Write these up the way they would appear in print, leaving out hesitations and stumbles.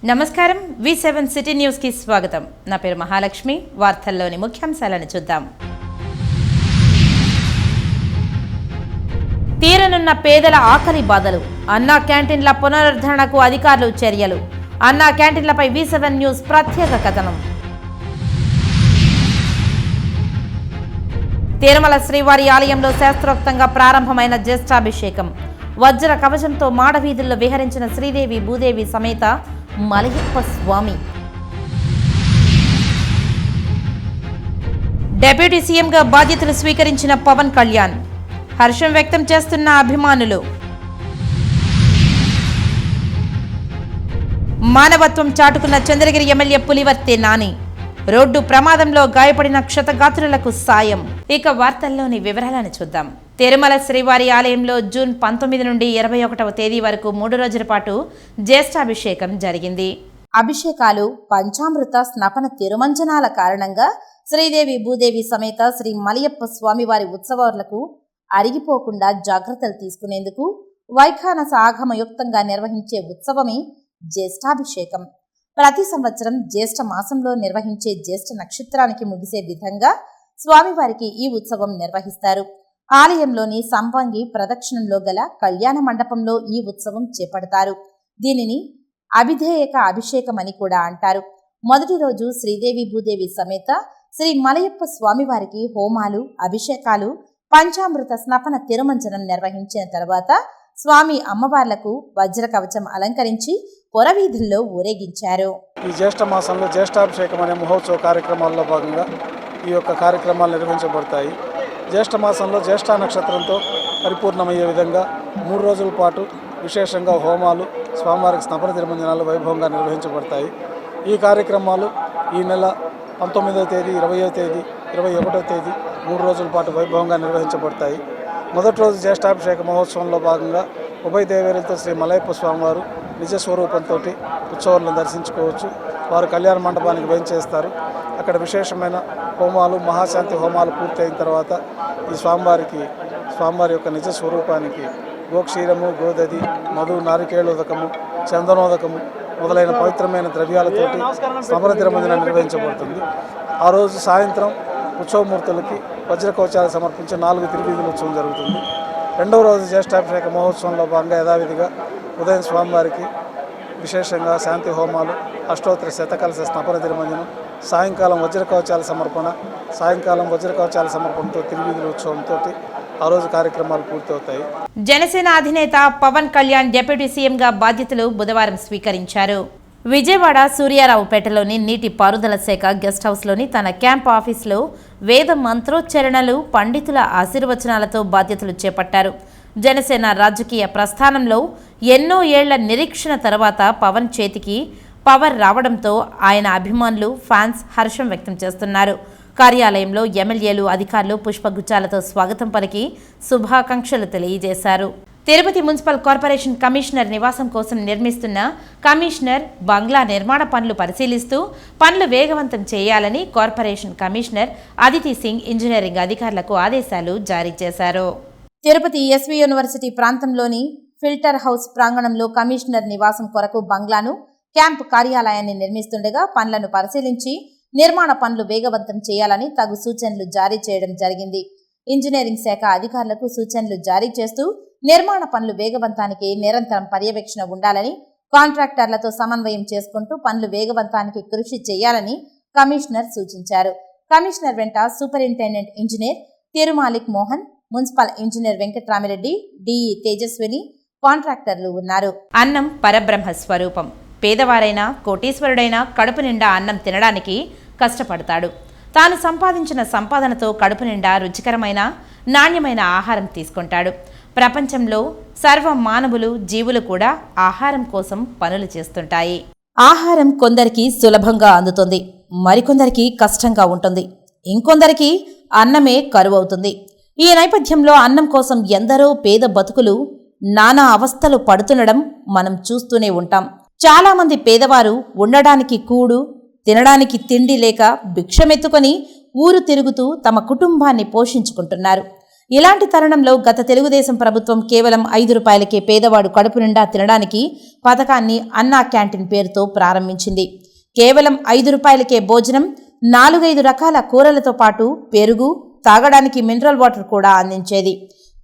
నమస్కారం V7 city news కి స్వాగతం. నా పేరు మహాలక్ష్మి. వార్తల్లోని ముఖ్యాంశాలను చూద్దాం. తీరనున్న పేదల ఆకలి బాధలు. అన్నా క్యాంటీన్ల పునరుద్ధరణకు అధికారులు చర్యలు. అన్నా క్యాంటీన్లపై V7 న్యూస్ ప్రత్యేక కథనం. తిరుమల శ్రీవారి ఆలయంలో శాస్త్రోక్తంగా ప్రారంభమైన జ్యేష్ఠాభిషేకం. వజ్ర కవచంతో మాడవీధుల్లో విహరించిన శ్రీదేవి భూదేవి సమేత మలయప్ప స్వామి. డిప్యూటీ సీఎంగా బాధ్యతలు స్వీకరించిన పవన్ కళ్యాణ్. హర్షం వ్యక్తం చేస్తున్న అభిమానులు. మానవత్వం చాటుకున్న చంద్రగిరి ఎమ్మెల్యే పులివర్తె నాని. రోడ్డు ప్రమాదంలో గాయపడిన క్షతగాత్రులకు సాయం. ఇక వార్తల్లోని వివరాలను చూద్దాం. తిరుమల శ్రీవారి ఆలయంలో జూన్ 19 నుండి 21వ తేదీ వరకు 3 రోజుల పాటు జ్యేష్ఠాభిషేకం జరిగింది. అభిషేకాలు, పంచామృత స్నపన తిరుమంజనాల కారణంగా శ్రీదేవి భూదేవి సమేత శ్రీ మలయప్ప స్వామివారి ఉత్సవాలకు అరిగిపోకుండా జాగ్రత్తలు తీసుకునేందుకు వైఖానస ఆగమయుక్తంగా నిర్వహించే ఉత్సవమే జ్యేష్ఠాభిషేకం. ప్రతి సంవత్సరం జ్యేష్ఠ మాసంలో నిర్వహించే జ్యేష్ఠ నక్షత్రానికి ముగిసే విధంగా స్వామివారికి ఈ ఉత్సవం నిర్వహిస్తారు. ఆలయంలోని సంపంగి ప్రదక్షిణంలో గల కళ్యాణ మండపంలో ఈ ఉత్సవం చేపడతారు. దీనిని అభిధేయక అభిషేకం అని కూడా అంటారు. మొదటి రోజు శ్రీదేవి భూదేవి సమేత శ్రీ మలయప్ప స్వామివారికి హోమాలు, అభిషేకాలు, పంచామృత స్నపన తిరుమంజనం నిర్వహించిన తర్వాత స్వామి అమ్మవార్లకు వజ్ర కవచం అలంకరించి పొరవీధుల్లో ఊరేగించారు. ఈ జ్యేష్ఠ మాసంలో జ్యేష్ఠాభిషేకం అనే మహోత్సవ కార్యక్రమాల్లో భాగంగా ఈ యొక్క కార్యక్రమాలు నిర్వహించబడతాయి. జ్యేష్ఠ మాసంలో జ్యేష్ఠ నక్షత్రంతో పరిపూర్ణమయ్యే విధంగా 3 రోజుల పాటు విశేషంగా హోమాలు, స్వామివారికి స్నపన తిరుమంజనాలు వైభవంగా నిర్వహించబడతాయి. ఈ కార్యక్రమాలు ఈ నెల 19వ తేదీ, 20వ తేదీ, 21వ తేదీ 3 రోజుల పాటు వైభవంగా నిర్వహించబడతాయి. మొదటి రోజు జ్యేష్ఠాభిషేక మహోత్సవంలో భాగంగా ఉభయ దేవేరులతో శ్రీ మలయప్ప స్వామివారు నిజ స్వరూపంతో ఉత్సవాలను దర్శించుకోవచ్చు. వారు కళ్యాణ మండపానికి వేంచేస్తారు. అక్కడ విశేషమైన హోమాలు, మహాశాంతి హోమాలు పూర్తయిన తర్వాత ఈ స్వామివారి యొక్క నిజ స్వరూపానికి గోక్షీరము, గోదది, మధు, నారికేళోదకము, చందనోదకము మొదలైన పవిత్రమైన ద్రవ్యాలతోటి స్నపన తిరుమంజనం నిర్వహించబడుతుంది. ఆ రోజు సాయంత్రం ఉత్సవమూర్తులకి వజ్రకవచాలు సమర్పించి 4 తిరువీధుల ఉత్సవం జరుగుతుంది. రెండవ రోజు జ్యేష్ఠాభిషేక మహోత్సవంలో భాగంగా యథావిధిగా ఉదయం స్వామివారికి విశేషంగా శాంతి హోమాలు, అష్టోత్తర శతకలశ స్నపన తిరుమంజనం, సాయంకాలం వజ్రకవచాల సమర్పణతో తిరువీధుల ఉత్సవంతో ఆ రోజు కార్యక్రమాలు పూర్తవుతాయి. జనసేన అధినేత పవన్ కళ్యాణ్ డిప్యూటీ సీఎంగా బాధ్యతలు బుధవారం స్వీకరించారు. విజయవాడ సూర్యారావుపేటలోని నీటి పారుదల శాఖ గెస్ట్ హౌస్లోని తన క్యాంప్ ఆఫీసులో వేద మంత్రోచ్చరణలు, పండితుల ఆశీర్వచనాలతో బాధ్యతలు చేపట్టారు. జనసేన రాజకీయ ప్రస్థానంలో ఎన్నో ఏళ్ల నిరీక్షణ తర్వాత పవన్ చేతికి పవర్ రావడంతో ఆయన అభిమానులు, ఫ్యాన్స్ హర్షం వ్యక్తం చేస్తున్నారు. కార్యాలయంలో ఎమ్మెల్యేలు, అధికారులు పుష్పగుచ్చాలతో స్వాగతం పలికి శుభాకాంక్షలు తెలియజేశారు. తిరుపతి మున్సిపల్ కార్పొరేషన్ కమిషనర్ నివాసం కోసం నిర్మిస్తున్న కమిషనర్ బంగ్లా నిర్మాణ పనులు పరిశీలిస్తూ పనులు వేగవంతం చేయాలని corporation commissioner Aditi Singh engineering అధికారులకు ఆదేశాలు జారీ చేశారు. తిరుపతి ఎస్వి యూనివర్సిటీ ప్రాంతంలోని ఫిల్టర్ హౌస్ ప్రాంగణంలో కమిషనర్ నివాసం కొరకు బంగ్లాను, క్యాంప్ కార్యాలయాన్ని నిర్మిస్తుండగా పనులను పరిశీలించి నిర్మాణ పనులు వేగవంతం చేయాలని తగు సూచనలు జారీ చేయడం జరిగింది. ఇంజనీరింగ్ శాఖ అధికారులకు సూచనలు జారీ చేస్తూ నిర్మాణ పనులు వేగవంతానికి నిరంతరం పర్యవేక్షణ ఉండాలని, కాంట్రాక్టర్లతో సమన్వయం చేసుకుంటూ పనులు వేగవంతానికి కృషి చేయాలని కమిషనర్ సూచించారు. కమిషనర్ వెంట superintendent engineer Tirumalik Mohan, municipal engineer Venkatramireddy, DE Tejaswini, కాంట్రాక్టర్లు ఉన్నారు. అన్నం పరబ్రహ్మ స్వరూపం. పేదవారైనా కోటీశ్వరుడైనా కడుపు నిండా అన్నం తినడానికి కష్టపడతాడు. తాను సంపాదించిన సంపాదనతో కడుపు నిండా రుచికరమైన, నాణ్యమైన ఆహారం తీసుకుంటాడు. ప్రపంచంలో సర్వ మానవులు, జీవులు కూడా ఆహారం కోసం పనులు చేస్తుంటాయి. ఆహారం కొందరికి సులభంగా అందుతుంది, మరికొందరికి కష్టంగా ఉంటుంది, ఇంకొందరికి అన్నమే కరువవుతుంది. ఈ నేపథ్యంలో అన్నం కోసం ఎందరో పేద బతుకులు నానా అవస్థలు పడుతుండడం మనం చూస్తూనే ఉంటాం. చాలా మంది పేదవారు ఉండడానికి కూడు, తినడానికి తిండి లేక భిక్షమెత్తుకొని ఊరు తిరుగుతూ తమ కుటుంబాన్ని పోషించుకుంటున్నారు. ఇలాంటి తరుణంలో గత తెలుగుదేశం ప్రభుత్వం కేవలం 5 రూపాయలకే పేదవాడు కడుపు నిండా తినడానికి పథకాన్ని అన్నా క్యాంటీన్ పేరుతో ప్రారంభించింది. కేవలం 5 రూపాయలకే భోజనం, 4-5 రకాల కూరలతో పాటు పెరుగు, తాగడానికి మినరల్ వాటర్ కూడా అందించేది.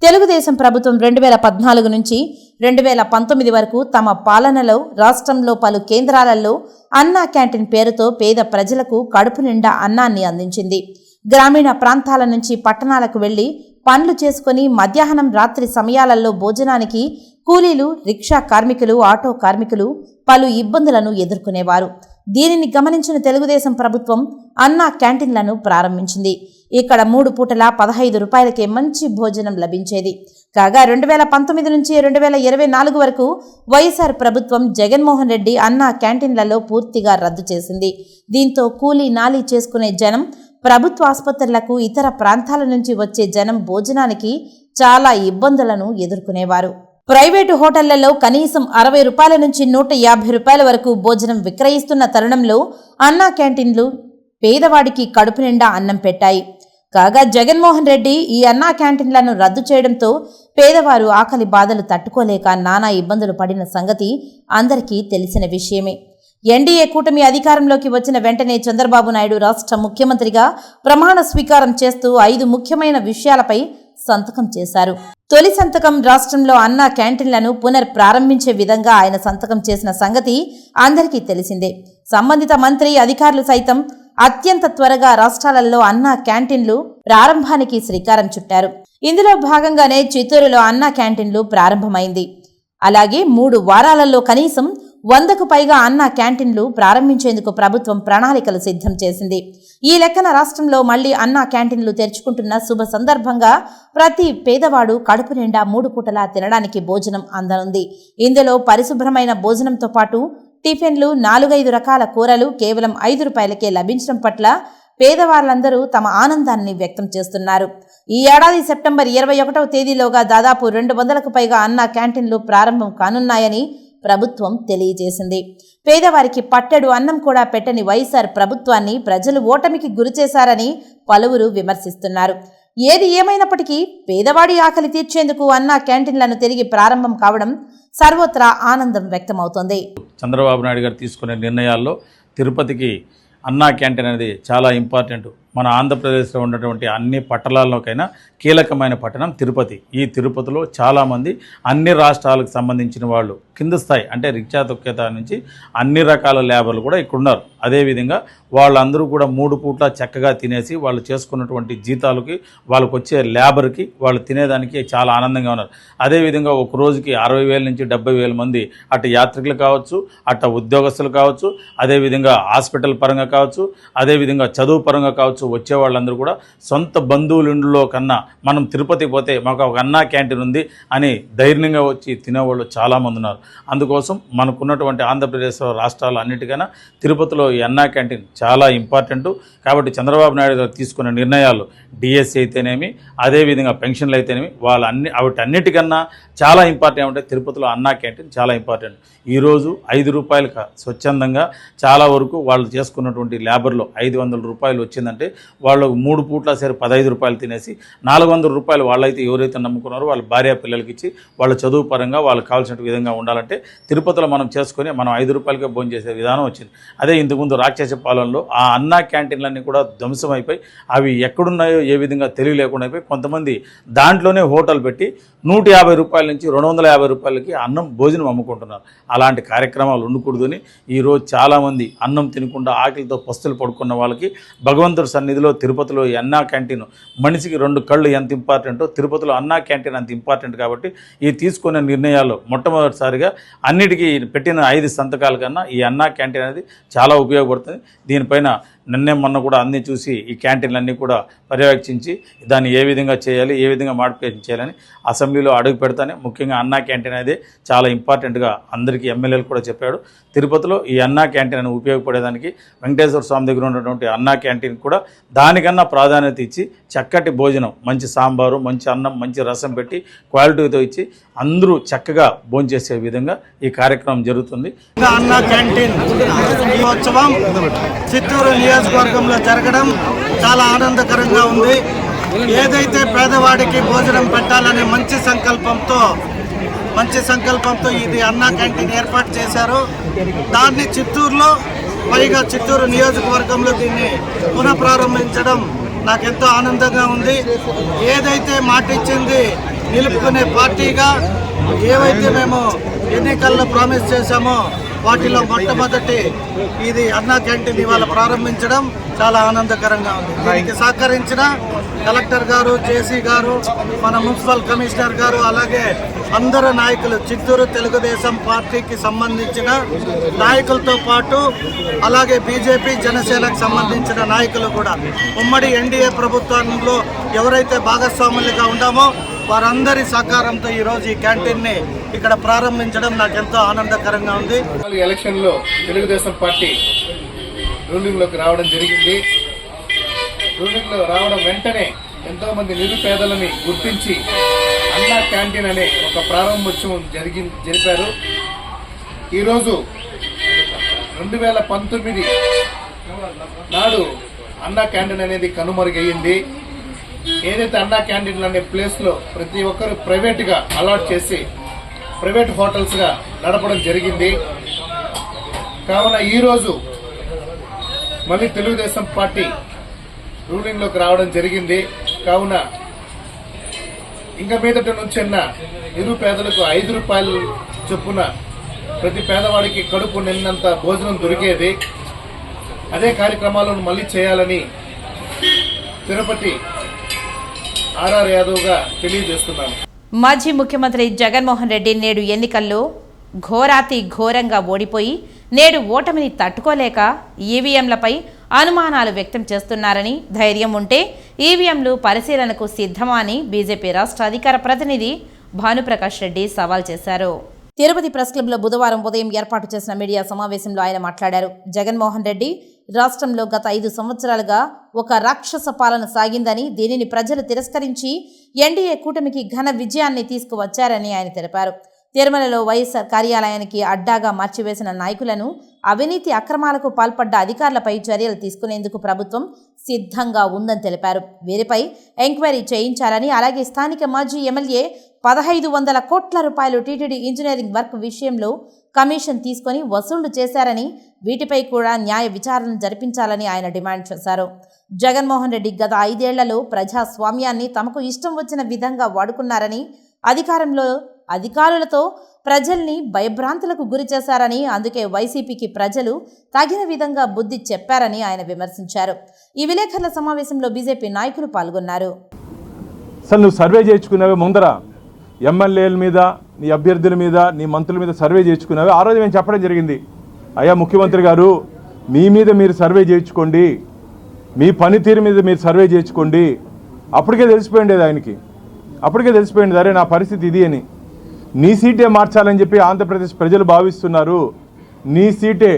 తెలుగుదేశం ప్రభుత్వం 2014 నుంచి 2019 వరకు తమ పాలనలో రాష్ట్రంలో పలు కేంద్రాలలో అన్నా క్యాంటీన్ పేరుతో పేద ప్రజలకు కడుపు నిండా అన్నాన్ని అందించింది. గ్రామీణ ప్రాంతాల నుంచి పట్టణాలకు వెళ్లి పనులు చేసుకుని మధ్యాహ్నం రాత్రి సమయాలలో భోజనానికి కూలీలు, రిక్షా కార్మికులు, ఆటో కార్మికులు పలు ఇబ్బందులను ఎదుర్కొనేవారు. దీనిని గమనించిన తెలుగుదేశం ప్రభుత్వం అన్నా క్యాంటీన్లను ప్రారంభించింది. ఇక్కడ 3 పూటలా 15 రూపాయలకే మంచి భోజనం లభించేది. కాగా 2019 నుంచి 2024 వరకు వైఎస్ఆర్ ప్రభుత్వం జగన్మోహన్ రెడ్డి అన్నా క్యాంటీన్లలో పూర్తిగా రద్దు చేసింది. దీంతో కూలీ నాలీ చేసుకునే జనం, ప్రభుత్వ ఆసుపత్రులకు, ఇతర ప్రాంతాల నుంచి వచ్చే జనం భోజనానికి చాలా ఇబ్బందులను ఎదుర్కొనేవారు. ప్రైవేటు హోటళ్లలో కనీసం 60 రూపాయల నుంచి 150 రూపాయల వరకు భోజనం విక్రయిస్తున్న తరుణంలో అన్నా క్యాంటీన్లు పేదవాడికి కడుపు నిండా అన్నం పెట్టాయి. కాగా జగన్మోహన్ రెడ్డి ఈ అన్నా క్యాంటీన్లను రద్దు చేయడంతో పేదవారు ఆకలి బాధలు తట్టుకోలేక నానా ఇబ్బందులు పడిన సంగతి అందరికీ తెలిసిన విషయమే. ఎన్డీఏ కూటమి అధికారంలోకి వచ్చిన వెంటనే చంద్రబాబు నాయుడు రాష్ట్ర ముఖ్యమంత్రిగా ప్రమాణ స్వీకారం చేస్తూ 5 ముఖ్యమైన విషయాలపై సంతకం చేశారు. తొలి సంతకం రాష్ట్రంలో అన్నా క్యాంటీన్లను ప్రారంభించే విధంగా ఆయన సంతకం చేసిన సంగతి అందరికీ తెలిసిందే. సంబంధిత మంత్రి, అధికారులు సైతం అత్యంత త్వరగా రాష్ట్రాలలో అన్నా క్యాంటీన్లు ప్రారంభానికి శ్రీకారం చుట్టారు. ఇందులో భాగంగానే చిత్తూరులో అన్నా క్యాంటీన్లు ప్రారంభమైంది. అలాగే 3 వారాలలో కనీసం 100కు పైగా అన్నా క్యాంటీన్లు ప్రారంభించేందుకు ప్రభుత్వం ప్రణాళికలు సిద్ధం చేసింది. ఈ లెక్కన రాష్ట్రంలో మళ్లీ అన్నా క్యాంటీన్లు తెరుచుకుంటున్న శుభ సందర్భంగా ప్రతి పేదవాడు కడుపు నిండా 3 పూటలా తినడానికి భోజనం అందనుంది. ఇందులో పరిశుభ్రమైన భోజనంతో పాటు టిఫిన్లు, 4-5 రకాల కూరలు కేవలం 5 రూపాయలకే లభించడం పట్ల పేదవాళ్ళందరూ తమ ఆనందాన్ని వ్యక్తం చేస్తున్నారు. ఈ ఏడాది సెప్టెంబర్ 21వ తేదీలోగా దాదాపు 200కు పైగా అన్నా క్యాంటీన్లు ప్రారంభం కానున్నాయని ప్రభుత్వం తెలియజేసింది. పేదవారికి పట్టెడు అన్నం కూడా పెట్టని వైఎస్ఆర్ ప్రభుత్వాన్ని ప్రజలు ఓటమికి గురిచేశారని పలువురు విమర్శిస్తున్నారు. ఏది ఏమైనప్పటికీ పేదవాడి ఆకలి తీర్చేందుకు అన్నా క్యాంటీన్లను తిరిగి ప్రారంభం కావడం సర్వత్రా ఆనందం వ్యక్తమవుతోంది. చంద్రబాబు నాయుడు గారు తీసుకునే నిర్ణయాల్లో తిరుపతికి అన్నా క్యాంటీన్ అనేది చాలా ఇంపార్టెంట్. మన ఆంధ్రప్రదేశ్లో ఉన్నటువంటి అన్ని పట్టణాల్లోకైనా కీలకమైన పట్టణం తిరుపతి. ఈ తిరుపతిలో చాలామంది అన్ని రాష్ట్రాలకు సంబంధించిన వాళ్ళు కింద స్థాయి అంటే రిక్షా తొక్కేత నుంచి అన్ని రకాల లేబర్లు కూడా ఇక్కడ ఉన్నారు. అదేవిధంగా వాళ్ళందరూ కూడా 3 పూట్ల చక్కగా తినేసి వాళ్ళు చేసుకున్నటువంటి జీతాలకి వాళ్ళకు వచ్చే లేబర్కి వాళ్ళు తినేదానికి చాలా ఆనందంగా ఉన్నారు. అదేవిధంగా ఒక రోజుకి 60,000 నుంచి 70,000 మంది అటు యాత్రికులు కావచ్చు, అటు ఉద్యోగస్తులు కావచ్చు, అదేవిధంగా హాస్పిటల్ పరంగా కావచ్చు, అదేవిధంగా చదువు పరంగా కావచ్చు వచ్చే వాళ్ళందరూ కూడా సొంత బంధువుల కన్నా మనం తిరుపతి పోతే మాకు ఒక అన్నా క్యాంటీన్ ఉంది అని ధైర్యంగా వచ్చి తినేవాళ్ళు చాలామంది ఉన్నారు. అందుకోసం మనకున్నటువంటి ఆంధ్రప్రదేశ్ రాష్ట్రాలు అన్నిటికన్నా తిరుపతిలో ఈ అన్నా క్యాంటీన్ చాలా ఇంపార్టెంట్. కాబట్టి చంద్రబాబు నాయుడు గారు తీసుకున్న నిర్ణయాలు డిఎస్సి అయితేనేమి, అదేవిధంగా పెన్షన్లు అయితేనేమి వాటన్నిటికన్నా చాలా ఇంపార్టెంట్ ఏమంటే తిరుపతిలో అన్నా క్యాంటీన్ చాలా ఇంపార్టెంట్. ఈరోజు 5 రూపాయలకు స్వచ్ఛందంగా చాలా వరకు వాళ్ళు చేసుకున్నటువంటి లేబర్లో 500 రూపాయలు వచ్చిందంటే వాళ్ళు 3 పూట్ల సరే 15 రూపాయలు తినేసి 400 రూపాయలు వాళ్ళైతే ఎవరైతే నమ్ముకున్నారో వాళ్ళ భార్య పిల్లలకి ఇచ్చి వాళ్ళ చదువు పరంగా వాళ్ళకి కావాల్సిన విధంగా ఉండాలంటే తిరుపతిలో మనం చేసుకొని మనం 5 రూపాయలకే భోజనం చేసే విధానం వచ్చింది. అదే ఇంతకుముందు రాక్షస పాలనలో ఆ అన్నా క్యాంటీన్లన్నీ కూడా ధ్వంసమైపోయి అవి ఎక్కడున్నాయో ఏ విధంగా తెలియలేకుండా అయిపోయి కొంతమంది దాంట్లోనే హోటల్ పెట్టి 150 రూపాయల నుంచి 250 రూపాయలకి అన్నం భోజనం అమ్ముకుంటున్నారు. అలాంటి కార్యక్రమాలు ఉండకూడదని ఈరోజు చాలామంది అన్నం తినకుండా ఆకలితో పస్తులు పడుకున్న వాళ్ళకి భగవంతుడి సన్నిధిలో తిరుపతిలో ఈ అన్నా క్యాంటీన్ మనిషికి 2 కళ్ళు ఎంత ఇంపార్టెంటో తిరుపతిలో అన్నా క్యాంటీన్ అంత ఇంపార్టెంట్. కాబట్టి ఈ తీసుకునే నిర్ణయాలు మొట్టమొదటిసారిగా అన్నిటికీ పెట్టిన 5 సంతకాల కన్నా ఈ అన్నా క్యాంటీన్ అనేది చాలా ఉపయోగపడుతుంది. దీనిపైన మొన్న కూడా అన్నీ చూసి ఈ క్యాంటీన్లన్నీ కూడా పర్యవేక్షించి దాన్ని ఏ విధంగా చేయాలి, ఏ విధంగా మాడిఫికేషన్ చేయాలని అసెంబ్లీలో అడుగు పెడతానే ముఖ్యంగా అన్నా క్యాంటీన్ అనేది చాలా ఇంపార్టెంట్గా అందరికీ ఎమ్మెల్యేలు కూడా చెప్పాడు. తిరుపతిలో ఈ అన్నా క్యాంటీన్ అని ఉపయోగపడేదానికి వెంకటేశ్వర స్వామి దగ్గర ఉన్నటువంటి అన్నా క్యాంటీన్ కూడా దానికన్నా ప్రాధాన్యత ఇచ్చి చక్కటి భోజనం, మంచి సాంబారు, మంచి అన్నం, మంచి రసం పెట్టి క్వాలిటీతో ఇచ్చి అందరూ చక్కగా భోంచేసే విధంగా ఈ కార్యక్రమం జరుగుతుంది. అన్నా క్యాంటీన్ ఉత్సవం చిత్తూరు నియోజకవర్గంలో జరగడం చాలా ఆనందకరంగా ఉంది. ఏదైతే పేదవాడికి భోజనం పెట్టాలనే మంచి సంకల్పంతో ఇది అన్నా క్యాంటీన్ ఏర్పాటు చేశారు. దాన్ని చిత్తూరులో, పైగా చిత్తూరు నియోజకవర్గంలో దీన్ని పునఃప్రారంభించడం నాకెంతో ఆనందంగా ఉంది. ఏదైతే మాట ఇచ్చింది నిలుపుకునే పార్టీగా ఏవైతే మేము ఎన్నికల్లో ప్రామిస్ చేశామో వాటిలో మొట్టమొదటి ఇది అన్నా క్యాంటీన్ ఇవాళ ప్రారంభించడం చాలా ఆనందకరంగా ఉంది. దీనికి సహకరించిన కలెక్టర్ గారు, జేసీ గారు, మన మున్సిపల్ కమిషనర్ గారు, అలాగే అందరు నాయకులు, చిత్తూరు తెలుగుదేశం పార్టీకి సంబంధించిన నాయకులతో పాటు అలాగే బీజేపీ, జనసేనకు సంబంధించిన నాయకులు కూడా ఉమ్మడి ఎన్డీఏ ప్రభుత్వంలో ఎవరైతే భాగస్వాములుగా ఉన్నామో వారందరి సహకారంతో ఈరోజు ఈ క్యాంటీన్ని ఇక్కడ ప్రారంభించడం నాకెంతో ఆనందకరంగా ఉంది. ఎలక్షన్లో తెలుగుదేశం పార్టీ రూలింగ్లోకి రావడం జరిగింది. రూలింగ్లో రావడం వెంటనే ఎంతోమంది నిరుపేదలని గుర్తించి అన్నా క్యాంటీన్ అనే ఒక ప్రారంభోత్సవం జరిపారు. ఈరోజు 2019 నాడు అన్నా క్యాంటీన్ అనేది కనుమరుగయ్యింది. ఏదైతే అన్నా క్యాంటీన్లు అనే ప్లేస్లో ప్రతి ఒక్కరు ప్రైవేట్గా అలాట్ చేసి ప్రైవేట్ హోటల్స్గా నడపడం జరిగింది. కావున ఈరోజు మళ్ళీ తెలుగుదేశం పార్టీ రూలింగ్లోకి రావడం జరిగింది. కావున ఇంకా మీదట నుంచన్న నిరుపేదలకు 5 రూపాయలు చొప్పున ప్రతి పేదవాడికి కడుపు నిన్నంత భోజనం దొరికేది. అదే కార్యక్రమాలను మళ్ళీ చేయాలని తిరుపతి ఆర్ఆర్ యాదవ్గా తెలియజేస్తున్నాను. మాజీ ముఖ్యమంత్రి జగన్మోహన్ రెడ్డి నేడు ఎన్నికల్లో ఘోరాతి ఘోరంగా ఓడిపోయి నేడు ఓటమిని తట్టుకోలేక ఈవీఎంలపై అనుమానాలు వ్యక్తం చేస్తున్నారని, ధైర్యం ఉంటే ఈవీఎంలు పరిశీలనకు సిద్ధమా అని బీజేపీ రాష్ట్ర అధికార ప్రతినిధి భానుప్రకాష్ రెడ్డి సవాల్ చేశారు. తిరుపతి ప్రెస్ క్లబ్లో బుధవారం ఉదయం ఏర్పాటు చేసిన మీడియా సమావేశంలో ఆయన మాట్లాడారు. జగన్మోహన్ రెడ్డి రాష్ట్రంలో గత 5 సంవత్సరాలుగా ఒక రాక్షస పాలన సాగిందని, దీనిని ప్రజలు తిరస్కరించి ఎన్డీఏ కూటమికి ఘన విజయాన్ని తీసుకువచ్చారని ఆయన తెలిపారు. తిరుమలలో వైఎస్ఆర్ కార్యాలయానికి అడ్డాగా మార్చివేసిన నాయకులను, అవినీతి అక్రమాలకు పాల్పడ్డ అధికారులపై చర్యలు తీసుకునేందుకు ప్రభుత్వం సిద్ధంగా ఉందని తెలిపారు. వీరిపై ఎంక్వైరీ చేయించాలని, అలాగే స్థానిక మాజీ ఎమ్మెల్యే 1500 కోట్ల రూపాయలు టీటీడీ ఇంజనీరింగ్ వర్క్ విషయంలో కమిషన్ తీసుకొని వసూళ్లు చేశారని, వీటిపై కూడా న్యాయ విచారణ జరిపించాలని ఆయన డిమాండ్ చేశారు. జగన్మోహన్ రెడ్డి గత 5 ఏళ్లలో ప్రజాస్వామ్యాన్ని తమకు ఇష్టం వచ్చిన విధంగా వాడుకున్నారని, అధికారులతో ప్రజల్ని భయభ్రాంతులకు గురి చేశారని, అందుకే వైసీపీకి ప్రజలు తగిన విధంగా బుద్ధి చెప్పారని ఆయన విమర్శించారు. ఈ విలేకరుల సమావేశంలో బీజేపీ నాయకులు పాల్గొన్నారు. అసలు నువ్వు సర్వే చేయించుకున్నావే ముందర ఎమ్మెల్యేల మీద, నీ అభ్యర్థుల మీద, నీ మంత్రుల మీద సర్వే చేయించుకున్నావే. ఆ రోజు మేము చెప్పడం జరిగింది, అయ్యా ముఖ్యమంత్రి గారు మీ మీద మీరు సర్వే చేయించుకోండి, మీ పనితీరు మీద మీరు సర్వే చేయించుకోండి. అప్పటికే తెలిసిపోయిండేది ఆయనకి, అప్పటికే తెలిసిపోయింది అరే నా పరిస్థితి ఇది అని. నీ సీటే మార్చాలని చెప్పి ఆంధ్రప్రదేశ్ ప్రజలు భావిస్తున్నారు, నీ సీటే,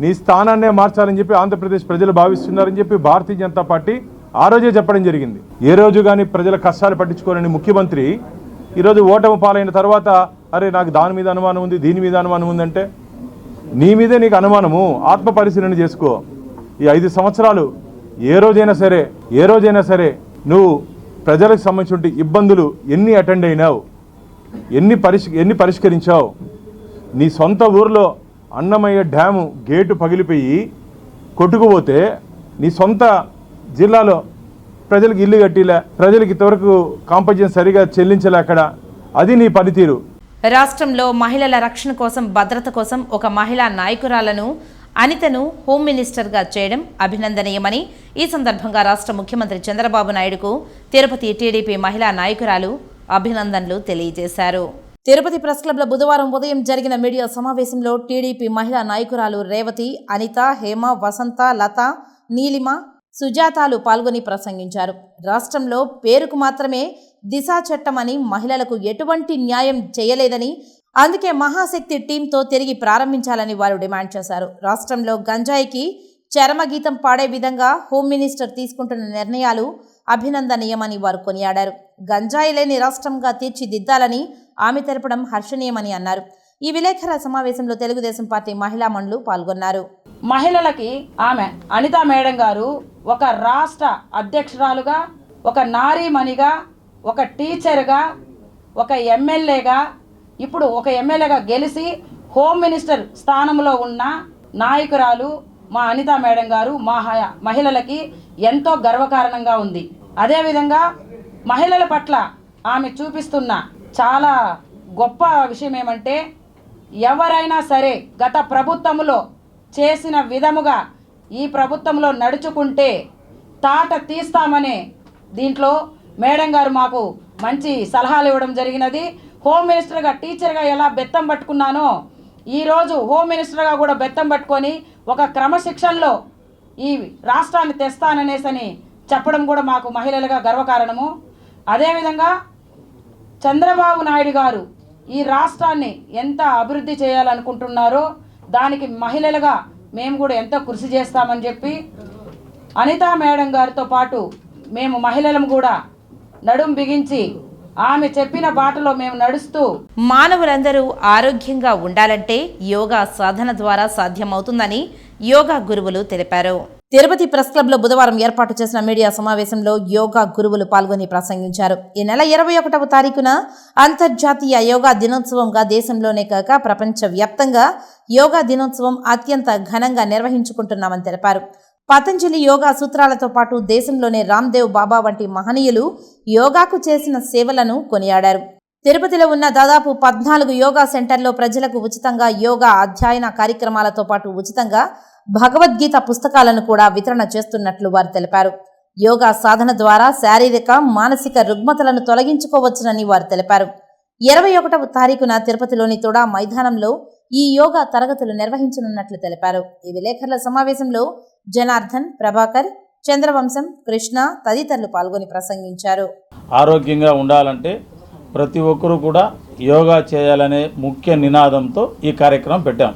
నీ స్థానాన్నే మార్చాలని చెప్పి ఆంధ్రప్రదేశ్ ప్రజలు భావిస్తున్నారని చెప్పి భారతీయ జనతా పార్టీ ఆ రోజే చెప్పడం జరిగింది. ఏ రోజు కానీ ప్రజల కష్టాలు పట్టించుకోలేని ముఖ్యమంత్రి ఈరోజు ఓటమి పాలైన తర్వాత అరే నాకు దాని మీద అనుమానం ఉంది, దీని మీద అనుమానం ఉందంటే నీ మీదే నీకు అనుమానము. ఆత్మ పరిశీలన చేసుకో. ఈ 5 సంవత్సరాలు ఏ రోజైనా సరే నువ్వు ప్రజలకు సంబంధించిన ఇబ్బందులు ఎన్ని అటెండ్ అయినావు, ఎన్ని పరిష్కరించావు? నీ సొంత ఊరిలో అన్నమయ్య డ్యాము గేటు పగిలిపోయి కొట్టుకుపోతే నీ సొంత జిల్లాలో ప్రజలకు ఇల్లు కట్టిలే, ప్రజలకు ఇంతవరకు కాంపన్సేషన్ సరిగా చెల్లించలే. అక్కడ అది నీ పనితీరు. రాష్ట్రంలో మహిళల రక్షణ కోసం, భద్రత కోసం ఒక మహిళా నాయకురాలను అనితను హోమ్ మినిస్టర్గా చేయడం అభినందనీయమని, ఈ సందర్భంగా రాష్ట్ర ముఖ్యమంత్రి చంద్రబాబు నాయుడుకు తిరుపతి టీడీపీ మహిళా నాయకురాలు అభినందనలు తెలియజేశారు. తిరుపతి ప్రెస్ క్లబ్లో బుధవారం ఉదయం జరిగిన మీడియా సమావేశంలో టీడీపీ మహిళా నాయకురాలు రేవతి, అనిత, హేమ, వసంత, లత, నీలిమ, సుజాతాలు పాల్గొని ప్రసంగించారు. రాష్ట్రంలో పేరుకు మాత్రమే దిశ చట్టమని, మహిళలకు ఎటువంటి న్యాయం చేయలేదని, అందుకే మహాశక్తి టీంతో తిరిగి ప్రారంభించాలని వారు డిమాండ్ చేశారు. రాష్ట్రంలో గంజాయికి చరమగీతం పాడే విధంగా హోమ్ మినిస్టర్ తీసుకుంటున్న నిర్ణయాలు అభినందనీయమని వారు కొనియాడారు. గంజాయి లేని రాష్ట్రంగా తీర్చిదిద్దాలని ఆమె తెలపడం హర్షణీయమని అన్నారు. ఈ విలేకరుల సమావేశంలో తెలుగుదేశం పార్టీ మహిళా మండలు పాల్గొన్నారు. మహిళలకి ఆమె అనితా మేడం గారు ఒక రాష్ట్ర అధ్యక్షురాలుగా ఒక నారీమణిగా, ఒక టీచర్గా, ఒక ఎమ్మెల్యేగా, ఇప్పుడు ఒక ఎమ్మెల్యేగా గెలిచి హోమ్ మినిస్టర్ స్థానంలో ఉన్న నాయకురాలు మా అనితా మేడం గారు మహిళలకి ఎంతో గర్వకారణంగా ఉంది. అదేవిధంగా మహిళల పట్ల ఆమె చూపిస్తున్న చాలా గొప్ప విషయం ఏమంటే, ఎవరైనా సరే గత ప్రభుత్వంలో చేసిన విధముగా ఈ ప్రభుత్వంలో నడుచుకుంటే తాట తీస్తామనే దీంట్లో మేడం గారు మాకు మంచి సలహాలు ఇవ్వడం జరిగినది. హోమ్ మినిస్టర్గా టీచర్గా ఎలా బెత్తం పట్టుకున్నానో ఈరోజు హోమ్ మినిస్టర్గా కూడా బెత్తం పట్టుకొని ఒక క్రమశిక్షణలో ఈ రాష్ట్రాన్ని తెస్తాననేసని చెప్పడం కూడా మాకు మహిళలుగా గర్వకారణము. అదేవిధంగా చంద్రబాబు నాయుడు గారు ఈ రాష్ట్రాన్ని ఎంత అభివృద్ధి చేయాలనుకుంటున్నారో దానికి మహిళలుగా మేము కూడా ఎంతో కృషి చేస్తామని చెప్పి అనితా మేడం గారితో పాటు మేము మహిళలం కూడా నడుం బిగించి ఆమె చెప్పిన బాటలో మేము నడుస్తూ మానవులందరూ ఆరోగ్యంగా ఉండాలంటే యోగా సాధన ద్వారా సాధ్యమవుతుందని యోగా గురువులు తెలిపారు. తిరుపతి ప్రెస్ క్లబ్లో బుధవారం ఏర్పాటు చేసిన మీడియా సమావేశంలో యోగా గురువులు పాల్గొని ప్రసంగించారు. ఈ నెల 21వ తారీఖున అంతర్జాతీయ యోగా దినోత్సవంగా దేశంలోనే కాక ప్రపంచవ్యాప్తంగా యోగా దినోత్సవం అత్యంత ఘనంగా నిర్వహించుకుంటున్నామని తెలిపారు. పతంజలి యోగా సూత్రాలతో పాటు దేశంలోనే రామ్దేవ్ బాబా వంటి మహనీయులు యోగాకు చేసిన సేవలను కొనియాడారు. తిరుపతిలో ఉన్న దాదాపు 14 యోగా సెంటర్లో ప్రజలకు ఉచితంగా యోగా అధ్యయన కార్యక్రమాలతో పాటు ఉచితంగా భగవద్గీత పుస్తకాలను కూడా వితరణ చేస్తున్నట్లు వారు తెలిపారు. యోగా సాధన ద్వారా శారీరక, మానసిక రుగ్మతలను తొలగించుకోవచ్చునని వారు తెలిపారు. 21వ తారీఖున తిరుపతిలోని తొడా మైదానంలో ఈ యోగా తరగతులు నిర్వహించనున్నట్లు తెలిపారు. ఈ విలేకరుల సమావేశంలో జనార్దన్, ప్రభాకర్, చంద్రవంశం, కృష్ణ తదితరులు పాల్గొని ప్రసంగించారు. ఆరోగ్యంగా ఉండాలంటే ప్రతి ఒక్కరూ కూడా యోగా చేయాలనే ముఖ్య నినాదంతో ఈ కార్యక్రమం పెట్టాం.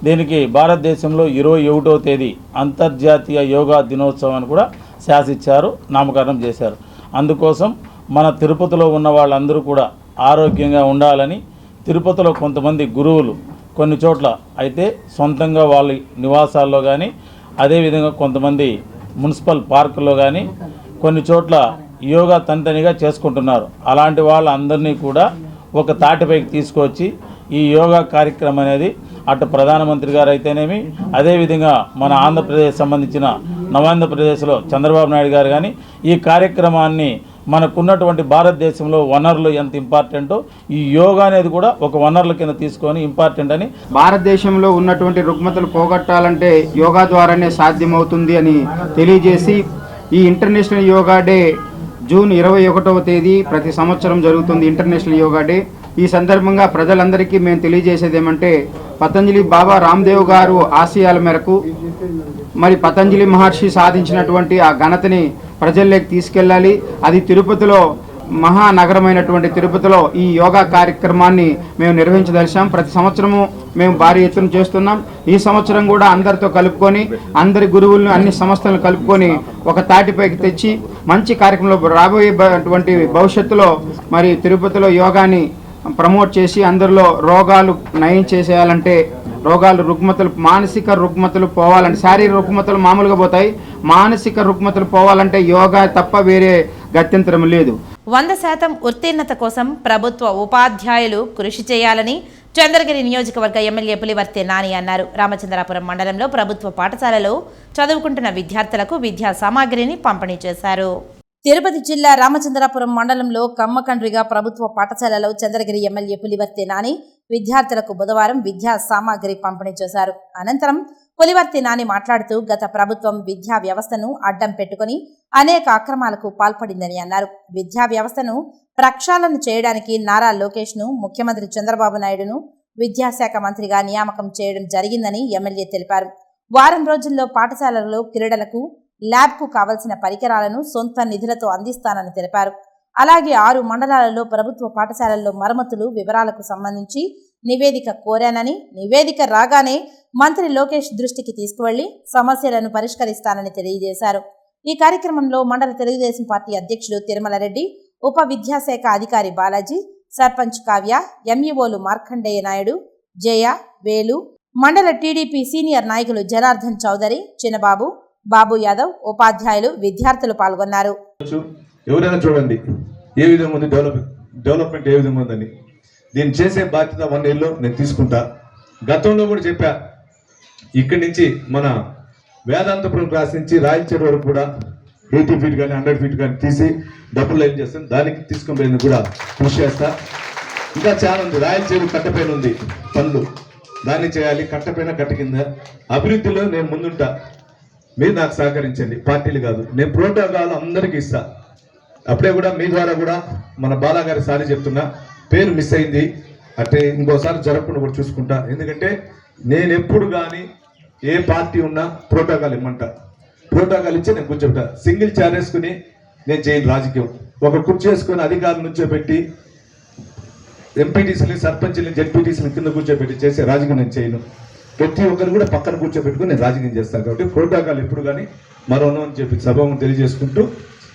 దీనికి భారతదేశంలో 21వ తేదీ అంతర్జాతీయ యోగా దినోత్సవాన్ని కూడా శాసించారు, నామకరణం చేశారు. అందుకోసం మన తిరుపతిలో ఉన్న వాళ్ళందరూ కూడా ఆరోగ్యంగా ఉండాలని తిరుపతిలో కొంతమంది గురువులు కొన్ని చోట్ల అయితే సొంతంగా వాళ్ళ నివాసాల్లో కానీ, అదేవిధంగా కొంతమంది మున్సిపల్ పార్కుల్లో కానీ కొన్ని చోట్ల యోగా తంతనిగా చేసుకుంటున్నారు. అలాంటి వాళ్ళందరినీ కూడా ఒక తాటిపైకి తీసుకొచ్చి ఈ యోగా కార్యక్రమం అనేది అటు ప్రధానమంత్రి గారు అయితేనేమి, అదేవిధంగా మన ఆంధ్రప్రదేశ్ సంబంధించిన నవాంధ్రప్రదేశ్లో చంద్రబాబు నాయుడు గారు కానీ ఈ కార్యక్రమాన్ని మనకున్నటువంటి భారతదేశంలో వనరులు ఎంత ఇంపార్టెంటో ఈ యోగా అనేది కూడా ఒక వనరుల కింద తీసుకొని ఇంపార్టెంట్ అని, భారతదేశంలో ఉన్నటువంటి రుగ్మతలు పోగొట్టాలంటే యోగా ద్వారానే సాధ్యమవుతుంది అని తెలియజేసి ఈ ఇంటర్నేషనల్ యోగా డే జూన్ 21వ తేదీ ప్రతి సంవత్సరం జరుగుతుంది ఇంటర్నేషనల్ యోగా డే. ఈ సందర్భంగా ప్రజలందరికీ మేము తెలియజేసేది ఏమంటే, పతంజలి బాబా రామ్దేవ్ గారు ఆశయాల మేరకు మరి పతంజలి మహర్షి సాధించినటువంటి ఆ ఘనతని ప్రజల్లోకి తీసుకెళ్ళాలి. అది తిరుపతిలో మహానగరమైనటువంటి తిరుపతిలో ఈ యోగా కార్యక్రమాన్ని మేము నిర్వహించదలిచాం. ప్రతి సంవత్సరము మేము భారీ ఎత్తున చేస్తున్నాం. ఈ సంవత్సరం కూడా అందరితో కలుపుకొని, అందరి గురువులను, అన్ని సంస్థలను కలుపుకొని ఒక తాటిపైకి తెచ్చి మంచి కార్యక్రమంలో రాబోయేటువంటి భవిష్యత్తులో మరి తిరుపతిలో యోగాని ప్రమోట్ చేసి అందరిలో రోగాలు నయం చేసేయాలంటే, రోగాలు రుగ్మతలు, మానసిక రుగ్మతలు పోవాలంటే, శారీరక రుగ్మతలు మామూలుగా పోతాయి, మానసిక రుగ్మతలు పోవాలంటే యోగా తప్ప వేరే గత్యంతరం లేదు. 100% ఉత్తీర్ణత కోసం ప్రభుత్వ ఉపాధ్యాయులు కృషి చేయాలని చంద్రగిరి నియోజకవర్గ ఎమ్మెల్యే పులివర్తి నాని అన్నారు. రామచంద్రాపురం మండలంలో ప్రభుత్వ పాఠశాలలో చదువుకుంటున్న విద్యార్థులకు విద్యా సామాగ్రిని పంపిణీ చేశారు. తిరుపతి జిల్లా రామచంద్రాపురం మండలంలో కమ్మకండ్రిగా ప్రభుత్వ పాఠశాలలో చంద్రగిరి ఎమ్మెల్యే పులివర్తి నాని విద్యార్థులకు బుధవారం విద్యా సామాగ్రి పంపిణీ చేశారు. అనంతరం పులివర్తి నాని మాట్లాడుతూ గత ప్రభుత్వం విద్యా వ్యవస్థను అడ్డం పెట్టుకుని అనేక అక్రమాలకు పాల్పడిందని అన్నారు. విద్యా వ్యవస్థను ప్రక్షాళన చేయడానికి నారా లోకేష్ను, ముఖ్యమంత్రి చంద్రబాబు నాయుడును విద్యాశాఖ మంత్రిగా నియామకం చేయడం జరిగిందని ఎమ్మెల్యే తెలిపారు. వారం రోజుల్లో పాఠశాలలలో క్రీడలకు, ల్యాబ్కు కావలసిన పరికరాలను సొంత నిధులతో అందిస్తానని తెలిపారు. అలాగే 6 మండలాలలో ప్రభుత్వ పాఠశాలల్లో మరమ్మతులు వివరాలకు సంబంధించి నివేదిక కోరానని, నివేదిక రాగానే మంత్రి లోకేష్ దృష్టికి తీసుకువెళ్లి సమస్యలను పరిష్కరిస్తానని తెలియజేశారు. ఈ కార్యక్రమంలో మండల తెలుగుదేశం పార్టీ అధ్యక్షుడు తిరుమల రెడ్డి, ఉప విద్యాశాఖ అధికారి బాలాజీ, సర్పంచ్ కావ్య, ఎంఈఓలు మార్కండేయ నాయుడు, జయ, వేలు, మండల టీడీపీ సీనియర్ నాయకులు జనార్దన్ చౌదరి, చిన్నబాబు, బాబు యాదవ్, ఉపాధ్యాయులు, విద్యార్థులు పాల్గొన్నారు. ఎవరైనా చూడండి ఏ విధంగా ఉంది డెవలప్మెంట్ ఏ విధంగా ఉందని. దీన్ని చేసే బాధ్యత 1 yearలో నేను తీసుకుంటా. గతంలో కూడా చెప్పా, ఇక్కడి నుంచి మన వేదాంతపురం క్రాస్ నుంచి రాయల చెరువు వరకు కూడా 80 feet కానీ 100 feet కానీ తీసి డబ్బులు లైన్ చేస్తాను. దానికి తీసుకొని పోయేందుకు కూడా కృషి చేస్తా. ఇంకా చాలా ఉంది. రాయల చెరువు కట్టపైన ఉంది పనులు, దాన్ని చేయాలి. కట్టపైన కట్ట కింద అభివృద్ధిలో నేను ముందుంటా. మీరు నాకు సహకరించండి, పార్టీలు కాదు. నేను ప్రోటోకాల్ అందరికీ ఇస్తా. అప్పుడే కూడా మీ ద్వారా కూడా మన బాలాగారి సారి చెప్తున్నా, పేరు మిస్ అయింది అంటే ఇంకోసారి జరగకుండా కూడా చూసుకుంటా. ఎందుకంటే నేను ఎప్పుడు కానీ ఏ పార్టీ ఉన్నా ప్రోటోకాల్ ఇమ్మంటా. ప్రోటోకాల్ ఇచ్చి నేను కూర్చోబెట్టా. సింగిల్ చైర్ వేసుకుని నేను చేయను రాజకీయం. ఒక కుర్చీ వేసుకొని అధికారుల నుంచో పెట్టి ఎంపీటీసీని, సర్పంచ్ని, జెడ్పీటీసీని కింద కూర్చోబెట్టి చేసే రాజకీయం నేను చేయను. ప్రతి ఒక్కరు కూడా పక్కన కూర్చోబెట్టుకుని నేను రాజకీయం చేస్తాను. కాబట్టి ప్రోటోకాల్ ఎప్పుడు కానీ మరోనో అని చెప్పి సభను తెలియజేసుకుంటూ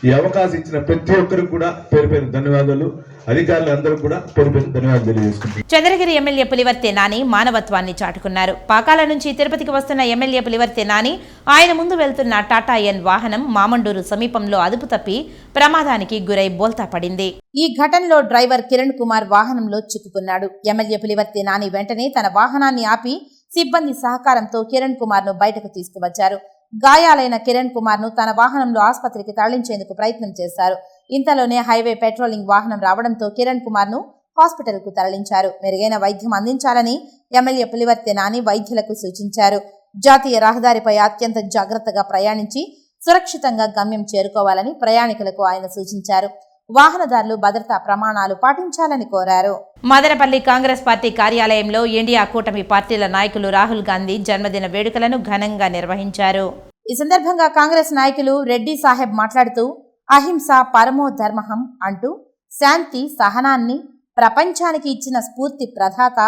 ఈ అవకాశం ఇచ్చిన ప్రతి ఒక్కరికి కూడా పేరు పేరు ధన్యవాదాలు. అధికారులు అందరూ కూడా పేరు పేరు ధన్యవాదాలు తెలియజేసుకుంటారు. చంద్రగిరి ఎమ్మెల్యే పులివర్తె నాని మానవత్వాన్ని చాటుకున్నారు. పాకాల నుంచి తిరుపతికి వస్తున్న ఎమ్మెల్యే పులివర్తె నాని ఆయన ముందు వెళ్తున్న టాటా ఎన్ వాహనం మామండూరు సమీపంలో అదుపు తప్పి ప్రమాదానికి గురై బోల్తా పడింది. ఈ ఘటనలో డ్రైవర్ కిరణ్ కుమార్ వాహనంలో చిక్కుకున్నాడు. ఎమ్మెల్యే పులివర్తె నాని వెంటనే తన వాహనాన్ని ఆపి సిబ్బంది సహకారంతో కిరణ్ కుమార్ ను బయటకు తీసుకువచ్చారు. గాయాలైన కిరణ్ కుమార్ ను తన వాహనంలో ఆసుపత్రికి తరలించేందుకు ప్రయత్నం చేశారు. ఇంతలోనే హైవే పెట్రోలింగ్ వాహనం రావడంతో కిరణ్ కుమార్ ను హాస్పిటల్ కు తరలించారు. మెరుగైన వైద్యం అందించాలని ఎమ్మెల్యే పులివర్తె నాని వైద్యులకు సూచించారు. జాతీయ రహదారిపై అత్యంత జాగ్రత్తగా ప్రయాణించి సురక్షితంగా గమ్యం చేరుకోవాలని ప్రయాణికులకు ఆయన సూచించారు. వాహనదారులు భద్రతా ప్రమాణాలు పాటించాలని కోరారు. మదనపల్లి కాంగ్రెస్ పార్టీ కార్యాలయంలో ఇండియా కూటమి పార్టీల నాయకులు రాహుల్ గాంధీ జన్మదిన వేడుకలను ఘనంగా నిర్వహించారు. ఈ సందర్భంగా కాంగ్రెస్ నాయకులు రెడ్డి సాహెబ్ మాట్లాడుతూ అహింస పరమో ధర్మహం అంటూ శాంతి సహనాన్ని ప్రపంచానికి ఇచ్చిన స్ఫూర్తి ప్రదాత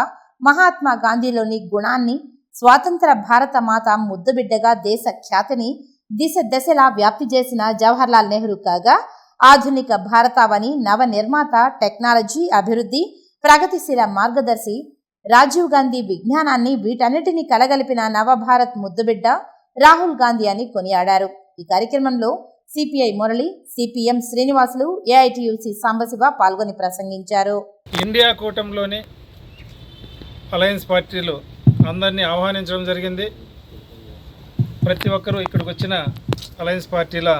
మహాత్మా గాంధీలోని గుణాన్ని, స్వాతంత్ర భారత మాత ముద్దుబిడ్డగా దేశ ఖ్యాతిని దిశ దశలా వ్యాప్తి చేసిన జవహర్లాల్ నెహ్రూ కాగా, ఆధునిక భారతావని నవ నిర్మాత, టెక్నాలజీ అభివృద్ధి, ప్రగతిశీల మార్గదర్శి రాజీవ్ గాంధీ విజ్ఞానాన్ని వీటన్నిటినీ కలగలిపిన నవభారత్ ముద్దుబిడ్డ రాహుల్ గాంధీ అని కొనియాడారు. ఈ కార్యక్రమంలో CPI Murali, CPM Srinivasulu, AITUC Sambasiva పాల్గొని ప్రసంగించారు. ఇండియా కూటమిలోని అలయన్స్ పార్టీలు అందరినీ ఆహ్వానించడం జరిగింది. ప్రతి ఒక్కరూ ఇక్కడికి వచ్చిన అలయన్స్ పార్టీల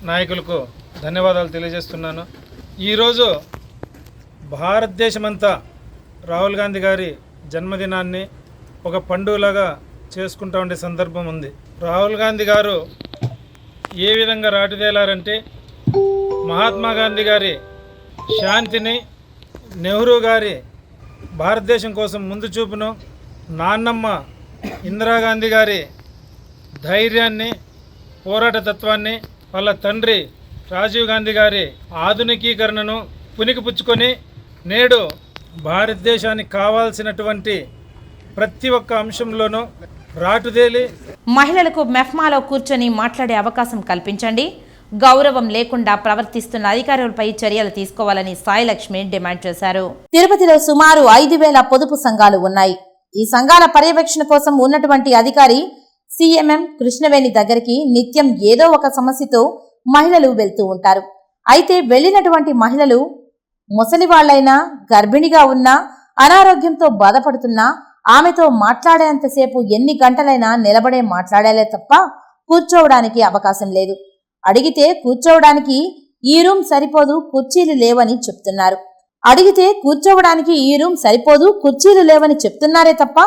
నాయకులకు ధన్యవాదాలు తెలియజేస్తున్నాను. ఈరోజు భారతదేశమంతా రాహుల్ గాంధీ గారి జన్మదినాన్ని ఒక పండుగలాగా చేసుకుంటూ ఉండే సందర్భం ఉంది. రాహుల్ గాంధీ గారు ఏ విధంగా రాటుదేలారంటే మహాత్మా గాంధీ గారి శాంతిని, నెహ్రూ గారి భారతదేశం కోసం ముందు చూపును, నాన్నమ్మ ఇందిరాగాంధీ గారి ధైర్యాన్ని, పోరాట తత్వాన్ని, వాళ్ళ తండ్రి రాజీవ్ గాంధీ గారి ఆధునికీకరణను పుణికిపుచ్చుకొని నేడు భారతదేశానికి కావాల్సినటువంటి ప్రతి ఒక్క అంశంలోనూ రాటుదేలి మహిళలకు మెఫ్మాలో కూర్చొని మాట్లాడే అవకాశం కల్పించండి, గౌరవం లేకుండా ప్రవర్తిస్తున్న అధికారులపై చర్యలు తీసుకోవాలని సాయిలక్ష్మి డిమాండ్ చేశారు. తిరుపతిలో సుమారు 5,000 పొదుపు సంఘాలు ఉన్నాయి. ఈ సంఘాల పర్యవేక్షణ కోసం ఉన్నటువంటి అధికారి సిఎంఎం కృష్ణవేణి దగ్గరికి నిత్యం ఏదో ఒక సమస్యతో మహిళలు వెళ్తూ ఉంటారు. అయితే వెళ్లినటువంటి మహిళలు ముసలివాళ్లైనా, గర్భిణిగా ఉన్నా, అనారోగ్యంతో బాధపడుతున్నా ఆమెతో మాట్లాడేంతసేపు ఎన్ని గంటలైనా నిలబడే మాట్లాడాలే తప్ప కూర్చోవడానికి అవకాశం లేదు. అడిగితే కూర్చోవడానికి ఈ రూమ్ సరిపోదు, కుర్చీలు లేవని చెప్తున్నారు. అడిగితే కూర్చోవడానికి ఈ రూమ్ సరిపోదు, కుర్చీలు లేవని చెప్తున్నారే తప్ప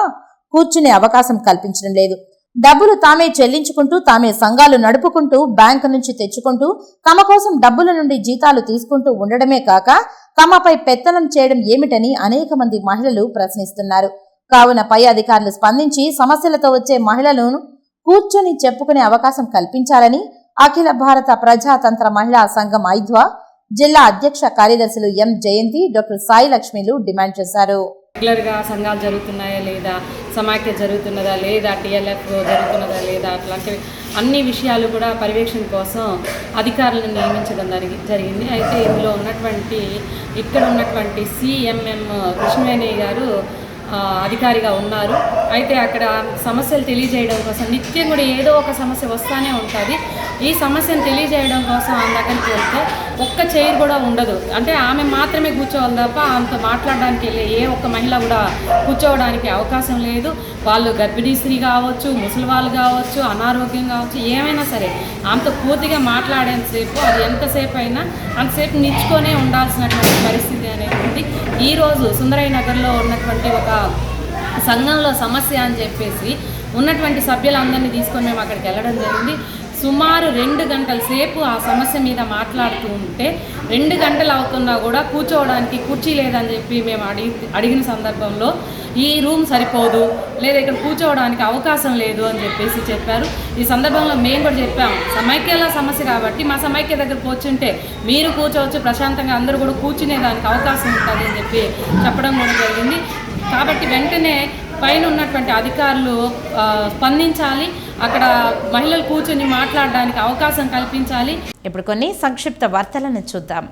కూర్చునే అవకాశం కల్పించడం లేదు. డబ్బులు తామే చెల్లించుకుంటూ, తామే సంఘాలు నడుపుకుంటూ, బ్యాంకు నుంచి తెచ్చుకుంటూ, తమ కోసం డబ్బుల నుండి జీతాలు తీసుకుంటూ ఉండడమే కాక తమపై పెత్తనం చేయడం ఏమిటని అనేక మంది మహిళలు ప్రశ్నిస్తున్నారు. కావున పై అధికారులు స్పందించి సమస్యలతో వచ్చే మహిళలను కూర్చొని చెప్పుకునే అవకాశం కల్పించాలని అఖిల భారత ప్రజాతంత్ర మహిళా సంఘం ఐద్వా జిల్లా అధ్యక్ష కార్యదర్శులు ఎం జయంతి, డాక్టర్ సాయి లక్ష్మిలు డిమాండ్ చేశారు. రెగ్యులర్గా సంఘాలు జరుగుతున్నాయా లేదా, సమాఖ్య జరుగుతున్నదా లేదా, టీఎల్ఎఫ్ జరుగుతున్నదా లేదా, అట్లాంటివి అన్ని విషయాలు కూడా పర్యవేక్షణ కోసం అధికారులను నియమించడం జరిగింది. అయితే ఇందులో ఇక్కడ ఉన్నటువంటి సిఎంఎం కృష్ణవేణి గారు అధికారిగా ఉన్నారు. అయితే అక్కడ సమస్యలు తెలియజేయడం కోసం నిత్యం కూడా ఏదో ఒక సమస్య వస్తూనే ఉంటుంది. ఈ సమస్యను తెలియజేయడం కోసం ఆమె దగ్గరికి వెళ్తే ఒక్క చైర్ కూడా ఉండదు. అంటే ఆమె మాత్రమే కూర్చోవాలి తప్ప ఆమెతో మాట్లాడడానికి వెళ్ళే ఏ ఒక్క మహిళ కూడా కూర్చోవడానికి అవకాశం లేదు. వాళ్ళు గర్భిణీ స్త్రీ కావచ్చు, ముసలి వాళ్ళు కావచ్చు, అనారోగ్యం కావచ్చు, ఏమైనా సరే ఆమెతో పూర్తిగా మాట్లాడేంతసేపు అది ఎంతసేపు అయినా అంతసేపు నిల్చుకొనే ఉండాల్సినటువంటి పరిస్థితి అనేది ఉంది. ఈరోజు సుందరయ్య నగర్లో ఉన్నటువంటి ఒక సంఘంలో సమస్య అని చెప్పేసి ఉన్నటువంటి సభ్యులందరినీ తీసుకొని మేము అక్కడికి వెళ్ళడం జరిగింది. సుమారు 2 గంటల సేపు ఆ సమస్య మీద మాట్లాడుతూ ఉంటే 2 గంటలు అవుతున్నా కూడా కూర్చోవడానికి కుర్చీ లేదని చెప్పి మేము అడిగిన సందర్భంలో ఈ రూమ్ సరిపోదు, లేదా ఇక్కడ కూర్చోవడానికి అవకాశం లేదు అని చెప్పేసి చెప్పారు. ఈ సందర్భంలో మేము కూడా చెప్పాము, సమైక్యల సమస్య కాబట్టి మా సమైక్య దగ్గర కూర్చుంటే మీరు కూర్చోవచ్చు, ప్రశాంతంగా అందరూ కూడా కూర్చునేదానికి అవకాశం ఉంటుంది అని చెప్పి చెప్పడం కూడా జరిగింది. కాబట్టి వెంటనే పైన ఉన్నటువంటి అధికారులు స్పందించాలి, అక్కడ మహిళలు కూర్చొని మాట్లాడడానికి అవకాశం కల్పించాలి. ఇప్పుడు కొన్ని సంక్షిప్త వార్తలను చూద్దాం.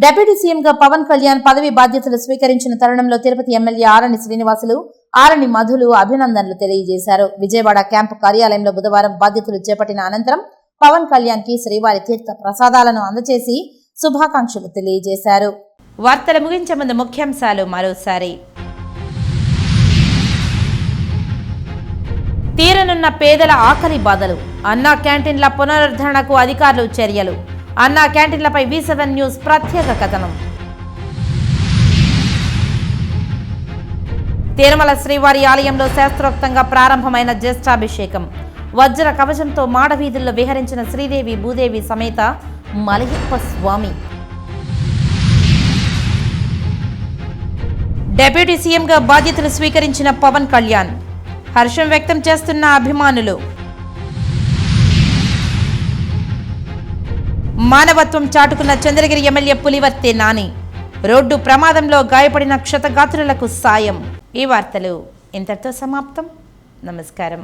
డిప్యూటీ సీఎంగా పవన్ కళ్యాణ్ పదవి బాధ్యతలు స్వీకరించిన తరుణంలో తిరుపతి ఎమ్మెల్యే ఆరణి శ్రీనివాసులు, ఆరణి మధులు అభినందనలు తెలియజేశారు. విజయవాడ క్యాంపు కార్యాలయంలో బుధవారం బాధ్యతలు చేపట్టిన అనంతరం పవన్ కళ్యాణ్ కి శ్రీవారి తీర్థ ప్రసాదాలను అందజేసి శుభాకాంక్షలు తెలియజేశారు. వార్తలు ముగించే ముందు ముఖ్యాంశాలు మరోసారి. తీరనున్న పేదల ఆకలి బాధలు, అన్నా క్యాంటీన్ల పునరుద్ధరణకు అధికారులు చర్యలు. అన్నా క్యాంటీన్లపై V7 న్యూస్ ప్రత్యేక కథనం. తిరుమల శ్రీవారి ఆలయంలో శాస్త్రోక్తంగా ప్రారంభమైన జ్యేష్ఠాభిషేకం. వజ్ర కవచంతో మాడవీధుల్లో విహరించిన శ్రీదేవి భూదేవి సమేత మలయప్ప స్వామి. డిప్యూటీ సీఎంగా బాధ్యతలు స్వీకరించిన పవన్ కళ్యాణ్, హర్షం వ్యక్తం చేస్తున్న అభిమానులు. మానవత్వం చాటుకున్న చంద్రగిరి ఎమ్మెల్యే పులివర్తె నాని, రోడ్డు ప్రమాదంలో గాయపడిన క్షతగాత్రులకు సాయం. ఈ వార్తలు ఇంతటితో సమాప్తం. నమస్కారం.